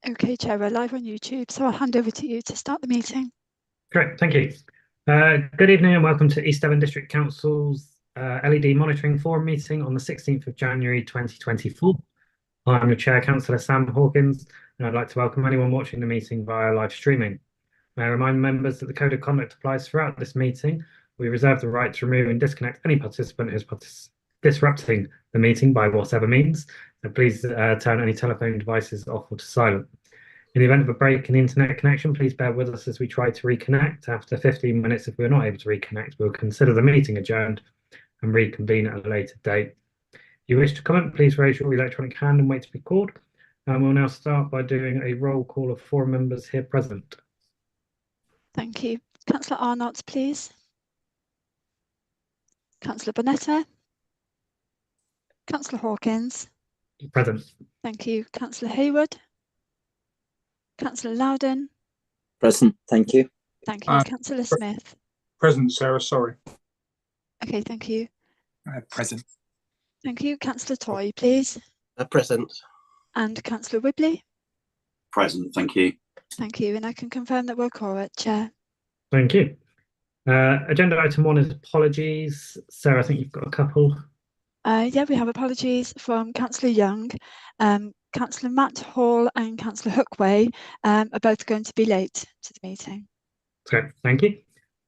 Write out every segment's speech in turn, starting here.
Okay, Chair, we're live on YouTube, so I'll hand over to you to start the meeting. Great, thank you. Good evening and welcome to East Devon District Council's LED Monitoring Forum meeting on the 16th of January 2024. I'm your Chair, Councillor Sam Hawkins, and I'd like to welcome anyone watching the meeting via live streaming. May I remind members that the Code of Conduct applies throughout this meeting. We reserve the right to remove and disconnect any participant who's disrupting the meeting by whatever means. So please turn any telephone devices off or to silent. In the event of a break in the internet connection, please bear with us as we try to reconnect. After 15 minutes, if we're not able to reconnect, we'll consider the meeting adjourned and reconvene at a later date. If you wish to comment, please raise your electronic hand and wait to be called. And we'll now start by doing a roll call of 4 members here present. Thank you. Councillor Arnott, please. Councillor Bonetta. Councillor Hawkins. Present. Thank you. Councillor Hayward. Councillor Loudon. Present, thank you. Thank you. Councillor Smith. Present, Sarah, sorry. Okay, thank you. Present. Thank you. Councillor Toy, please. Present. And Councillor Whibley. Present, thank you. Thank you. And I can confirm that we're correct, Chair. Thank you. Agenda item 1 is apologies. Sarah, I think you've got a couple. Yeah, we have apologies from Councillor Young. Councillor Matt Hall and Councillor Hookway are both going to be late to the meeting. Okay, thank you.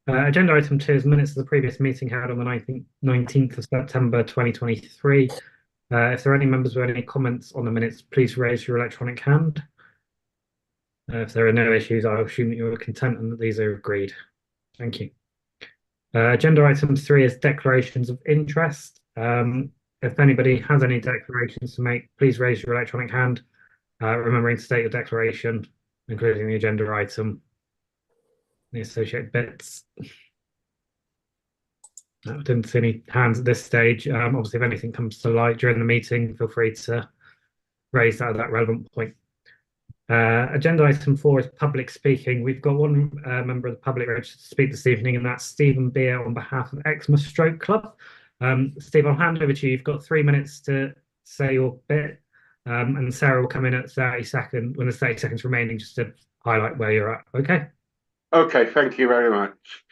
Agenda item 2 is minutes of the previous meeting held on the 19th of September 2023. If there are any members with any comments on the minutes, please raise your electronic hand. If there are no issues, I'll assume that you are content and that these are agreed. Thank you. Agenda item 3 is declarations of interest. If anybody has any declarations to make, please raise your electronic hand, remembering to state your declaration, including the agenda item, the associated bits. I didn't see any hands at this stage. Obviously, if anything comes to light during the meeting, feel free to raise that at that relevant point. Agenda item 4 is public speaking. We've got one member of the public registered to speak this evening, and that's Stephen Beer on behalf of Eczema Stroke Club. Steve, I'll hand over to you. You've got 3 minutes to say your bit, and Sarah will come in at 30 seconds, when there's 30 seconds remaining, just to highlight where you're at. Okay? Okay, thank you very much.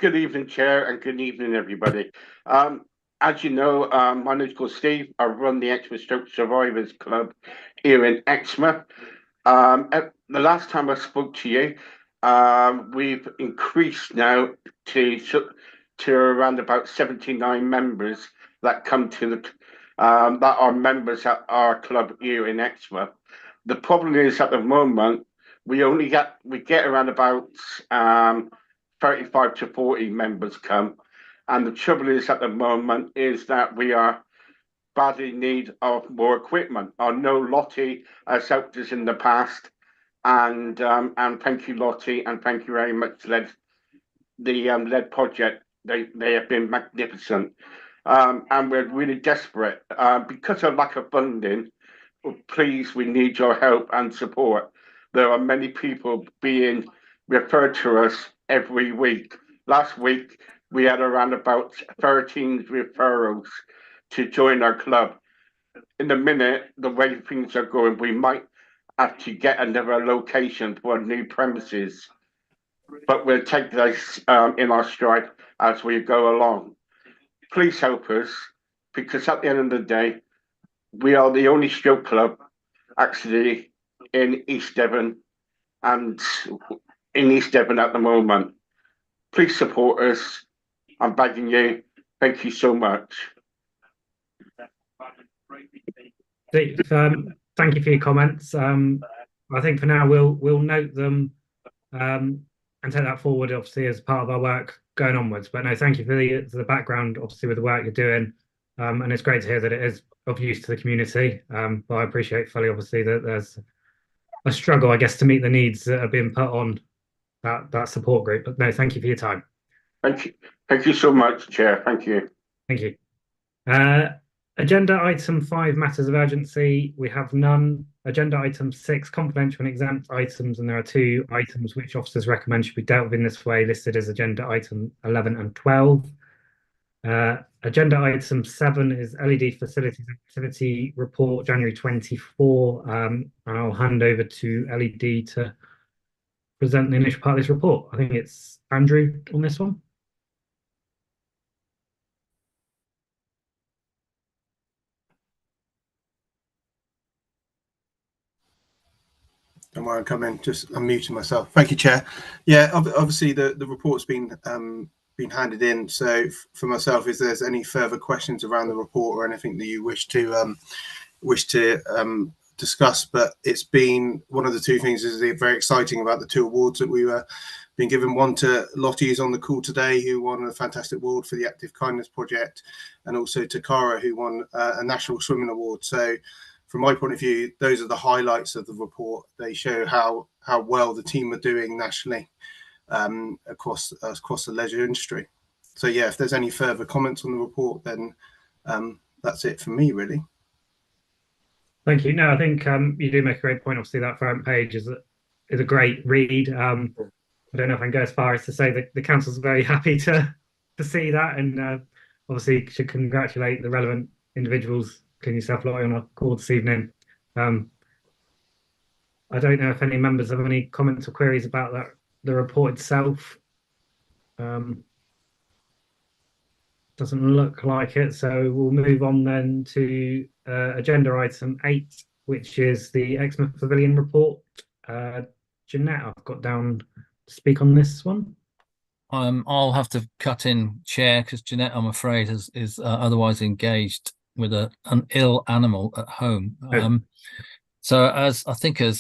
Good evening, Chair, and good evening, everybody. As you know, my name's called Steve. I run the Eczema Stroke Survivors Club here in Eczema. The last time I spoke to you, we've increased now to around about 79 members that come to the that are members at our club here in Eczema. The problem is at the moment we get around about 35 to 40 members come, and the trouble is at the moment is that we are badly in need of more equipment. I know Lottie has helped us in the past, and thank you, Lottie, and thank you very much to the LED project. They have been magnificent, and we're really desperate because of lack of funding. Please, we need your help and support. There are many people being referred to us every week. Last week, we had around about 13 referrals to join our club. In a minute, the way things are going, we might have to get another location for new premises, but we'll take this in our stride as we go along. Please help us, because at the end of the day, we are the only stroke club actually in East Devon, and in East Devon at the moment. Please support us. I'm begging you. Thank you so much. Steve, thank you for your comments. I think for now we'll note them and take that forward, obviously, as part of our work going onwards. But no, thank you for the background, obviously, with the work you're doing. And it's great to hear that it is of use to the community. But I appreciate fully, obviously, that there's a struggle, I guess, to meet the needs that are being put on that support group. But no, thank you for your time. Thank you. Thank you so much, Chair. Thank you. Thank you. Agenda item 5, matters of urgency. We have none. Agenda item 6, confidential and exempt items, and there are 2 items which officers recommend should be dealt with in this way, listed as agenda item 11 and 12. agenda item 7 is LED Facilities Activity Report January 24. And I'll hand over to LED to present the initial part of this report. I think it's Andrew on this one. Don't worry, I'm coming. Just unmuting myself. Thank you, Chair. Yeah, obviously the report's been handed in. So for myself, if there's any further questions around the report or anything that you wish to discuss, but it's been one of the two things is very exciting about the 2 awards that we were being given. One to Lottie, who's on the call today, who won a fantastic award for the Active Kindness Project, and also to Cara, who won a National Swimming Award. So from my point of view, those are the highlights of the report. They show how well the team are doing nationally across the leisure industry. So yeah, if there's any further comments on the report, then that's it for me, really. Thank you. No, I think you do make a great point. Obviously, that front page is a great read. I don't know if I can go as far as to say that the council's very happy to see that, and obviously should congratulate the relevant individuals, including yourself, Lottie, on our call this evening. I don't know if any members have any comments or queries about the report itself. Doesn't look like it, so we'll move on then to agenda item 8, which is the Exmouth Pavilion report. Jeanette, I've got down to speak on this one. I'll have to cut in, Chair, because Jeanette, I'm afraid, is otherwise engaged with an ill animal at home. So as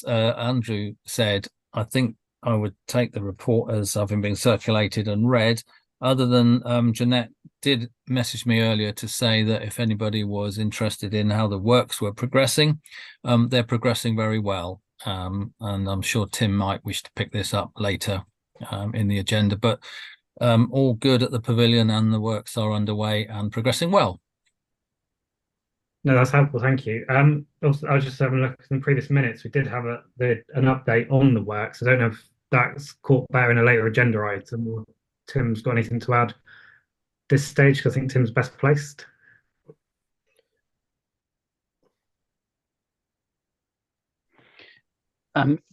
Andrew said, I think I would take the report as having been circulated and read, other than Jeanette did message me earlier to say that if anybody was interested in how the works were progressing, they're progressing very well. And I'm sure Tim might wish to pick this up later in the agenda, but all good at the pavilion and the works are underway and progressing well. No, that's helpful. Thank you. Also, I was just having a look in the previous minutes. We did have an update on the works. I don't know if that's caught better in a later agenda item, or Tim's got anything to add this stage, because I think Tim's best placed.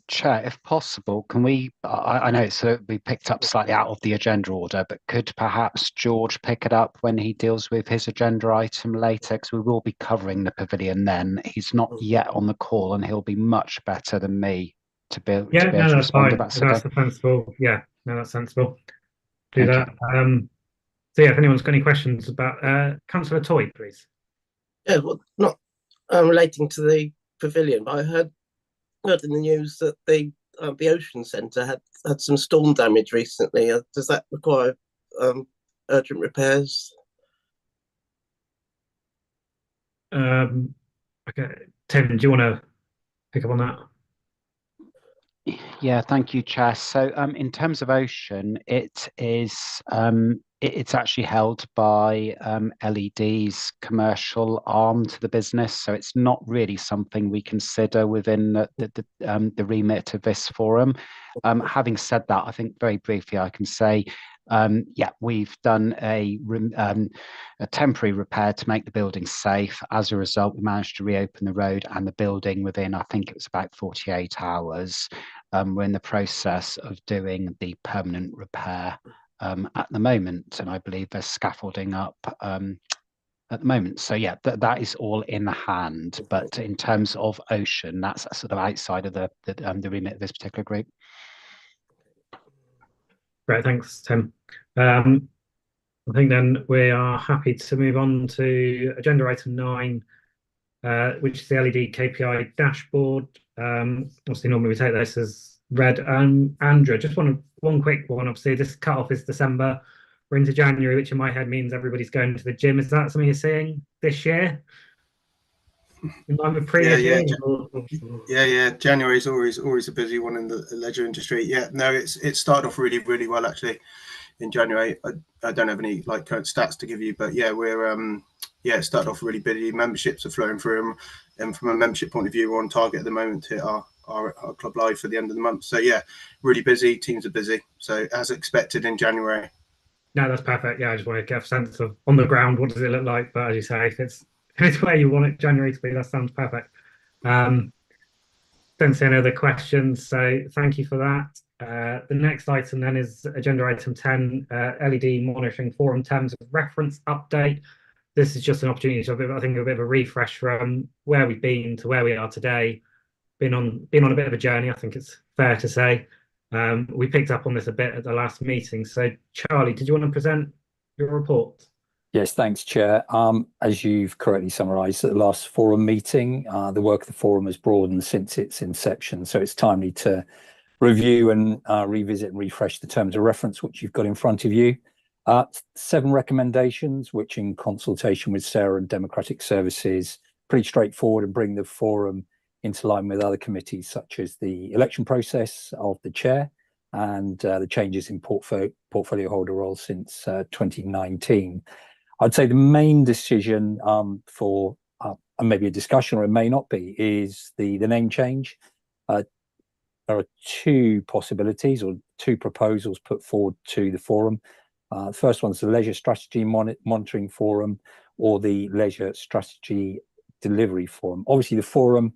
Chair, if possible, can we, I know it's we picked up slightly out of the agenda order, but could perhaps George pick it up when he deals with his agenda item later, because we will be covering the pavilion then. He's not yet on the call and he'll be much better than me to be able to respond. That's sensible. Yeah, no, that's sensible. Do that. So yeah, if anyone's got any questions about Councillor Toy, please. Yeah, well, not relating to the pavilion, but I heard in the news that the Ocean Centre had some storm damage recently. Does that require urgent repairs? Okay, Tim, do you want to pick up on that? Yeah, thank you, Chair. So in terms of Ocean, it is it's actually held by LED's commercial arm to the business, so it's not really something we consider within the remit of this forum. Having said that, I think very briefly I can say, yeah, we've done a temporary repair to make the building safe. As a result, we managed to reopen the road and the building within, I think it was about 48 hours. We're in the process of doing the permanent repair at the moment, and I believe there's scaffolding up at the moment. So yeah, that is all in hand. But in terms of Ocean, that's sort of outside of the remit of this particular group. Great, thanks, Tim. I think then we are happy to move on to agenda item 9, which is the LED KPI dashboard. Obviously, normally we take this as read. Andrew, just one quick one. Obviously, this cut-off is December. We're into January, which in my head means everybody's going to the gym. Is that something you're seeing this year? In line with previous years? Yeah. January is always a busy one in the leisure industry. Yeah, no, it started off really well actually in January. I don't have any current stats to give you, but yeah, we're it started off really busy. Memberships are flowing through, and from a membership point of view, we're on target at the moment to hit our club live for the end of the month. So yeah, really busy. Teams are busy. So as expected in January. No, that's perfect. Yeah, I just want to get a sense of on the ground, what does it look like? But as you say, if it's where you want it January to be, that sounds perfect. Don't see any other questions, so thank you for that. The next item then is agenda item 10, LED monitoring forum terms of reference update. This is just an opportunity to, I think, a bit of a refresh from where we've been to where we are today. Been on a bit of a journey, I think it's fair to say. We picked up on this a bit at the last meeting. So, Charlie, did you want to present your report? Yes, thanks, Chair. As you've correctly summarised, at the last forum meeting, the work of the forum has broadened since its inception. So it's timely to review and revisit and refresh the terms of reference, which you've got in front of you. 7 recommendations, which in consultation with Sarah and Democratic Services, pretty straightforward and bring the forum into line with other committees, such as the election process of the chair and the changes in portfolio holder roles since 2019. I'd say the main decision for and maybe a discussion, or it may not be, is the name change. There are 2 possibilities or 2 proposals put forward to the forum. The first one's the Leisure Strategy Monitoring Forum, or the Leisure Strategy Delivery Forum. Obviously, the forum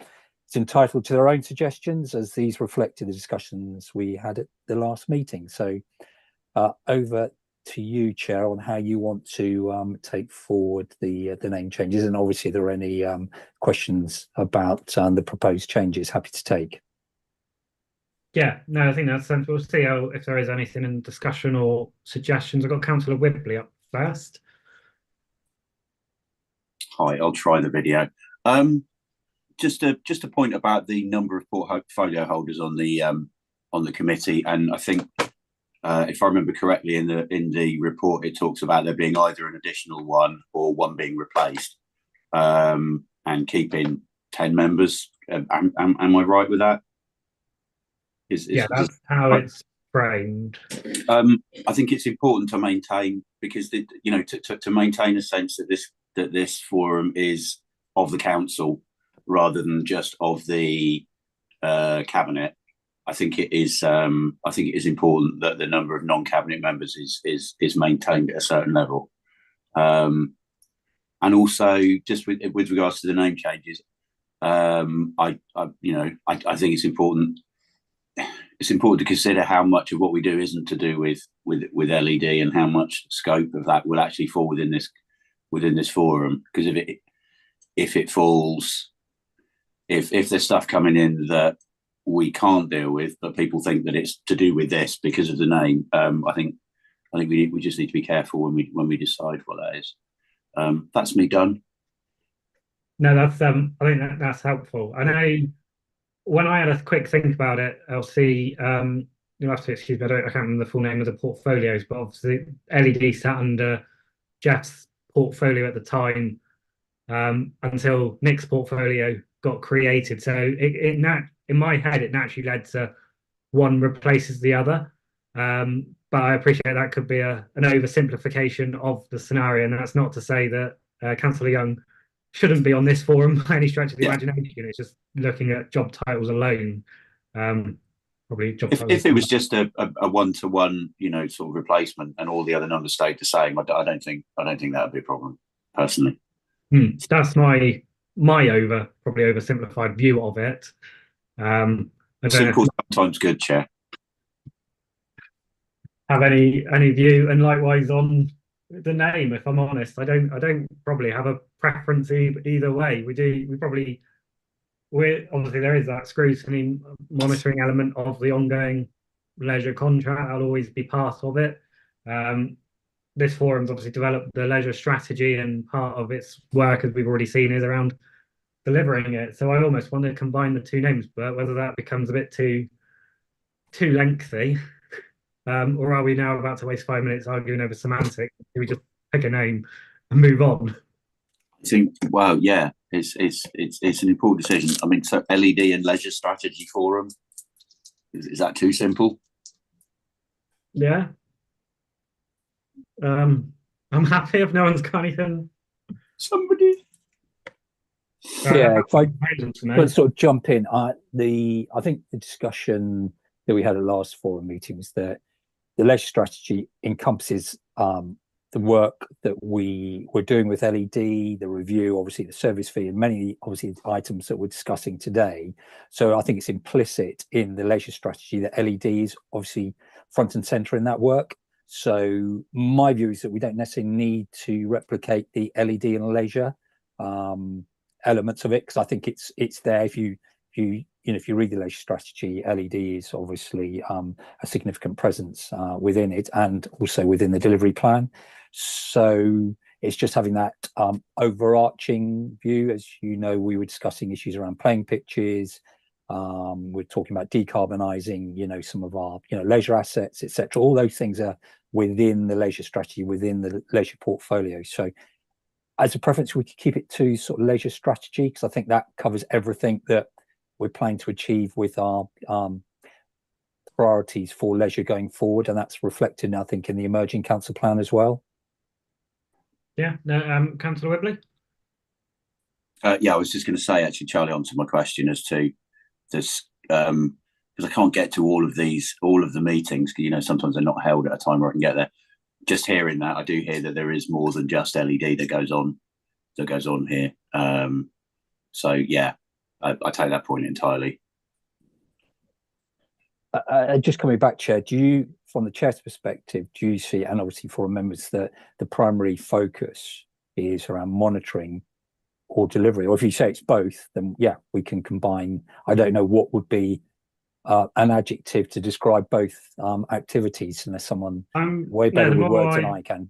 is entitled to their own suggestions, as these reflected the discussions we had at the last meeting. So over to you, Chair, on how you want to take forward the name changes, and obviously, if there are any questions about the proposed changes, happy to take. Yeah, no, I think that's sensible. We'll see if there is anything in discussion or suggestions. I've got Councillor Whibley up first. Hi, I'll try the video. Just a point about the number of portfolio holders on the committee, and I think if I remember correctly, in the report, it talks about there being either an additional one or one being replaced, and keeping 10 members. Am I right with that? That's how it's framed. I think it's important to maintain, because to maintain a sense that this forum is of the council rather than just of the cabinet. I think it is important that the number of non-cabinet members is maintained at a certain level, and also just with regards to the name changes, I think it's important. It's important to consider how much of what we do isn't to do with LED, and how much scope of that will actually fall within this forum. Because if there's stuff coming in that we can't deal with, but people think that it's to do with this because of the name, I think we just need to be careful when we decide what that is. That's me done. No, that's I think that's helpful. I know when I had a quick think about it, LC, you'll have to excuse me, I can't remember the full name of the portfolios, but obviously LED sat under Jeff's portfolio at the time, until Nick's portfolio got created. So in my head, it naturally led to one replaces the other. But I appreciate that could be an oversimplification of the scenario, and that's not to say that Councillor Young shouldn't be on this forum by any stretch of the imagination. It's just looking at job titles alone. Probably job titles. If it was just a one-to-one, sort of replacement, and all the other numbers stayed the same, I don't think that would be a problem, personally. So that's my probably oversimplified view of it. Simple sometimes good, Chair. Have any view, and likewise on the name, if I'm honest, I don't probably have a preference either way. Obviously there is that scrutiny monitoring element of the ongoing leisure contract. I'll always be part of it. This forum's obviously developed the leisure strategy, and part of its work, as we've already seen, is around delivering it. So I almost want to combine the 2 names, but whether that becomes a bit too lengthy, or are we now about to waste 5 minutes arguing over semantics? Do we just pick a name and move on? I think, well, yeah, it's an important decision. I mean, so LED and Leisure Strategy Forum, is that too simple? Yeah. I'm happy if no one's got anything. Somebody. Yeah, if I could sort of jump in, I think the discussion that we had at last forum meeting was that leisure strategy encompasses the work that we're doing with LED, the review, obviously the service fee, and many obviously items that we're discussing today. So I think it's implicit in the leisure strategy that LED is obviously front and center in that work. So my view is that we don't necessarily need to replicate the LED and leisure elements of it, because I think it's there. If you read the leisure strategy, LED is obviously a significant presence within it, and also within the delivery plan. So it's just having that overarching view. As you know, we were discussing issues around playing pitches. We're talking about decarbonising, some of our, leisure assets, etc. All those things are within the leisure strategy, within the leisure portfolio. So as a preference, we could keep it to sort of leisure strategy, because I think that covers everything that we're planning to achieve with our priorities for leisure going forward, and that's reflected, I think, in the emerging council plan as well. Yeah, no, Councillor Whibley. Yeah, I was just going to say, actually, Charlie, answered my question as to this, because I can't get to all of the meetings, because sometimes they're not held at a time where I can get there. Just hearing that, I do hear that there is more than just LED that goes on here. So yeah, I take that point entirely. Just coming back, Chair, do you, from the Chair's perspective, do you see, and obviously for members, that the primary focus is around monitoring or delivery? Or if you say it's both, then yeah, we can combine. I don't know what would be an adjective to describe both activities, unless someone way better with words than I can.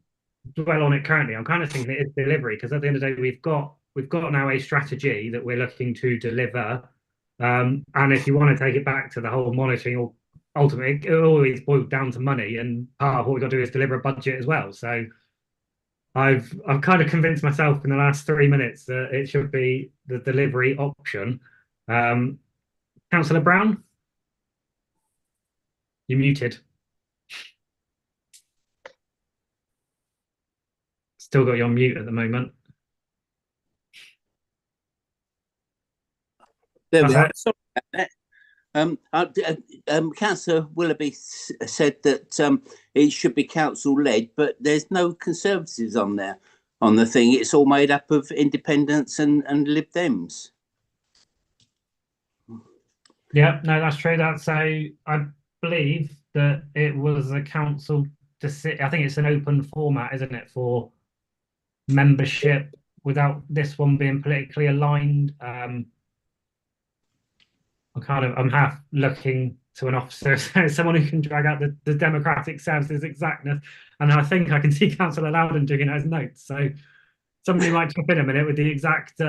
Dwell on it currently, I'm kind of thinking it's delivery, because at the end of the day, we've got now a strategy that we're looking to deliver. And if you want to take it back to the whole monitoring, or ultimately it always boils down to money, and part of what we've got to do is deliver a budget as well. So I've kind of convinced myself in the last 3 minutes that it should be the delivery option. Councillor Brown, you're muted. Still got you on mute at the moment. There we are. Sorry about that. Councillor Willoughby said that it should be council-led, but there's no Conservatives on there on the thing. It's all made up of independents and Lib Dems. Yeah, no, that's true. I believe that it was a council I think it's an open format, isn't it, for membership, without this one being politically aligned. I'm half looking to an officer, someone who can drag out the democratic services exactness, and I think I can see Councillor Loudon doing it as notes. So somebody might chip in a minute with the exact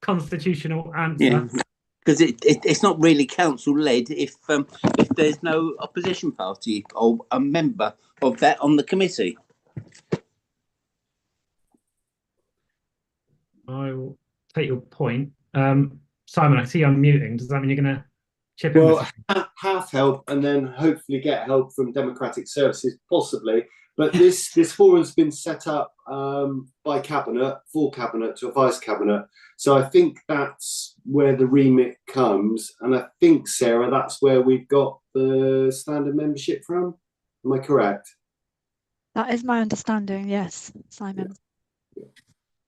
constitutional answer. Yeah, because it's not really council led if there's no opposition party or a member of that on the committee. I will take your point. Simon, I see you unmuting. Does that mean you're going to chip in? Well, have help, and then hopefully get help from Democratic Services, possibly. But this forum's been set up by Cabinet, for Cabinet to advise Cabinet. So I think that's where the remit comes. And I think, Sarah, that's where we've got the standard membership from. Am I correct? That is my understanding, yes, Simon. Yeah.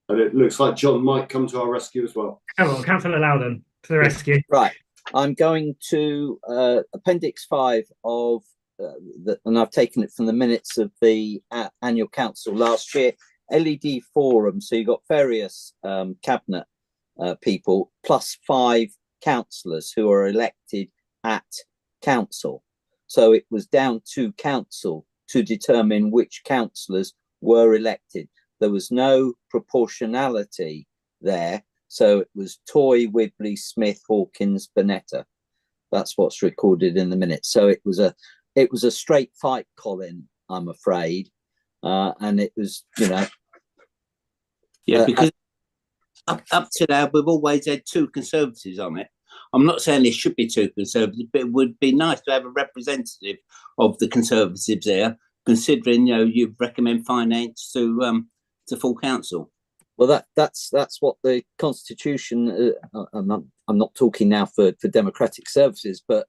And it looks like John might come to our rescue as well. Come on, Councillor Loudon, to the rescue. Right. I'm going to Appendix 5 of, and I've taken it from the minutes of the annual council last year, LED forum. So you've got various cabinet people plus 5 councillors who are elected at council. So it was down to council to determine which councillors were elected. There was no proportionality there. So it was Toy, Whibley, Smith, Hawkins, Bonetta. That's what's recorded in the minutes. So it was a straight fight, Colin, I'm afraid. And it was, Yeah, because up to now, we've always had 2 Conservatives on it. I'm not saying there should be 2 Conservatives, but it would be nice to have a representative of the Conservatives there, considering, you recommend finance to full council. Well, that's what the Constitution. I'm not talking now for democratic services, but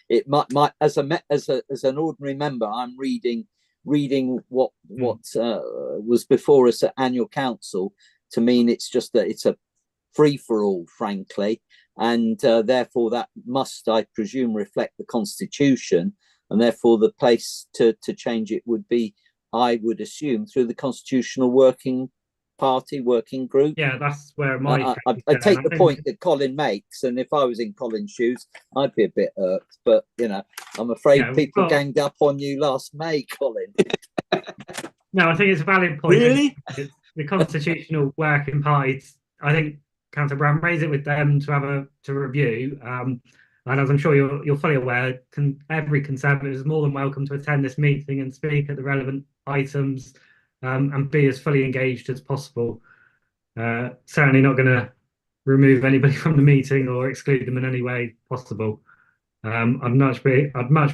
it might as an ordinary member, I'm reading what was before us at annual council to mean it's just that it's a free for all, frankly, and therefore that must, I presume, reflect the Constitution, and therefore the place to change it would be, I would assume, through the Constitutional Working Group. Yeah, that's where I take the point that Colin makes, and if I was in Colin's shoes, I'd be a bit irked. But I'm afraid people ganged up on you last May, Colin. No, I think it's a valid point. Really, the Constitutional Working Party. I think Councillor Brown raised it with them to review. And as I'm sure you're fully aware, every Conservative is more than welcome to attend this meeting and speak at the relevant items. And be as fully engaged as possible. Certainly not going to remove anybody from the meeting or exclude them in any way possible. I'd much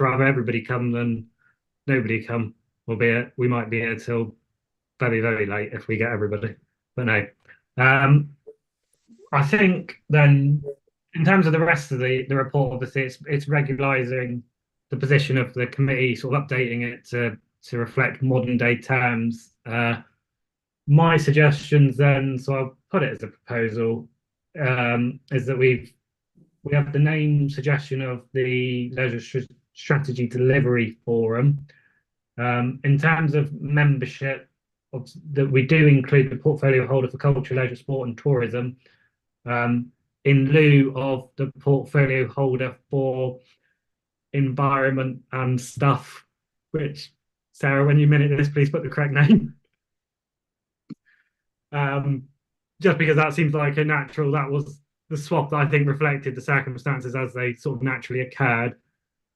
rather everybody come than nobody come. Albeit we might be here till very, very late if we get everybody. But no. I think then, in terms of the rest of the report, obviously it's regularising the position of the committee, sort of updating it to reflect modern day terms. My suggestions then, so I'll put it as a proposal, is that we have the name suggestion of the Leisure Strategy Delivery Forum. In terms of membership, that we do include the portfolio holder for culture, leisure, sport and tourism, in lieu of the portfolio holder for environment and stuff, which, Sarah, when you minute this, please put the correct name. Just because that seems like a natural, that was the swap that I think reflected the circumstances as they sort of naturally occurred.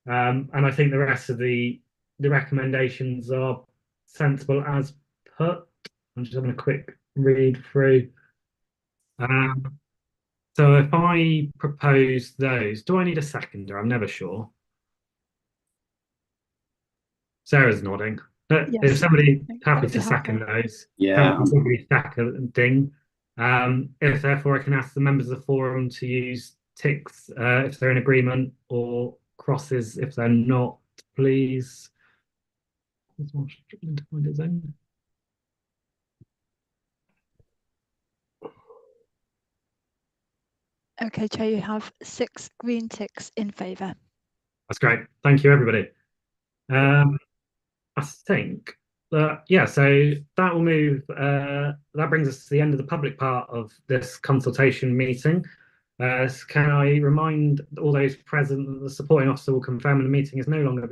And I think the rest of the recommendations are sensible as put. I'm just having a quick read through. So if I propose those, do I need a seconder? I'm never sure. Sarah's nodding. Yes. If somebody happy to second those, seconding. If therefore I can ask the members of the forum to use ticks if they're in agreement, or crosses if they're not, please. Okay, Chair, you have 6 green ticks in favour. That's great. Thank you, everybody. I think that, so that will move, that brings us to the end of the public part of this consultation meeting. Can I remind all those present that the supporting officer will confirm the meeting is no longer